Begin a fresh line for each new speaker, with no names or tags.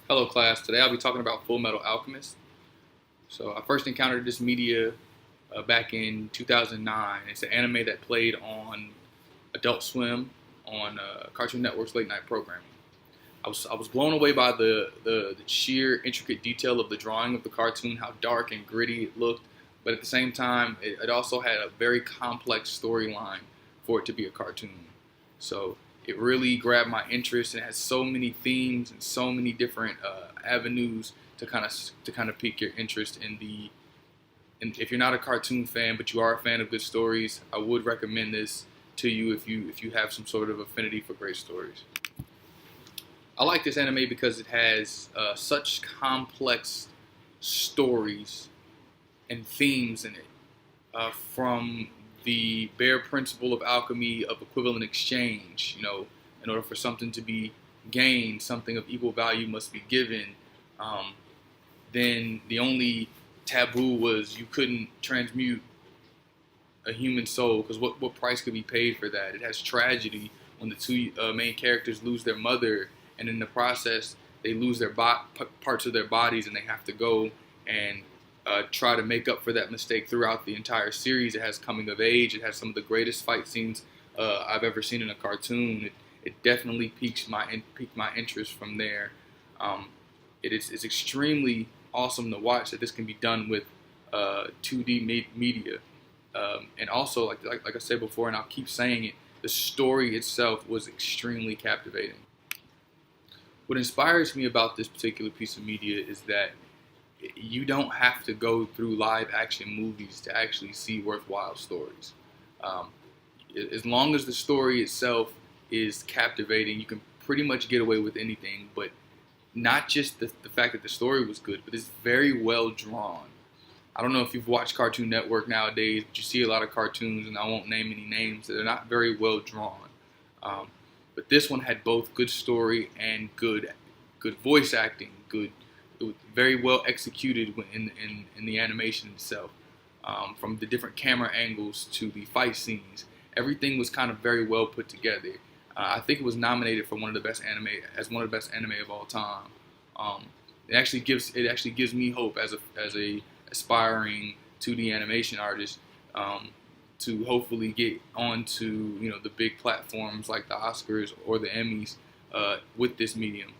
Hello class, today I'll be talking about Full Metal Alchemist. So I first encountered this media back in 2009. It's an anime that played on Adult Swim on Cartoon Network's late night programming. I was blown away by the sheer intricate detail of the drawing of the cartoon, how dark and gritty it looked, but at the same time it also had a very complex storyline for it to be a cartoon. So it really grabbed my interest and has so many themes and so many different avenues to kind of pique your interest in the. And if you're not a cartoon fan but you are a fan of good stories, I would recommend this to you if you have some sort of affinity for great stories. I like this anime because it has such complex stories and themes in it, from the bare principle of alchemy of equivalent exchange. In order for something to be gained, something of equal value must be given. Um, then the only taboo was you couldn't transmute a human soul, because what price could be paid for that? It has tragedy when the two main characters lose their mother, and in the process they lose their parts of their bodies, and they have to go and try to make up for that mistake throughout the entire series. It has coming of age. It has some of the greatest fight scenes I've ever seen in a cartoon. It definitely piqued my interest from there. Um, it's extremely awesome to watch that this can be done with 2D media. And also, like I said before, and I'll keep saying it, the story itself was extremely captivating. What inspires me about this particular piece of media is that you don't have to go through live action movies to actually see worthwhile stories. Um, as long as the story itself is captivating, you can pretty much get away with anything. But not just the fact that the story was good, but it's very well drawn. I don't know if you've watched Cartoon Network nowadays, but you see a lot of cartoons, and I won't name any names, that are not very well drawn. Um, but this one had both good story and good voice acting, it was very well executed in the animation itself. From the different camera angles to the fight scenes, everything was kind of very well put together. I think it was nominated for one of the best anime of all time. Um, it actually gives me hope as a aspiring 2D animation artist, to hopefully get onto the big platforms like the Oscars or the Emmys with this medium.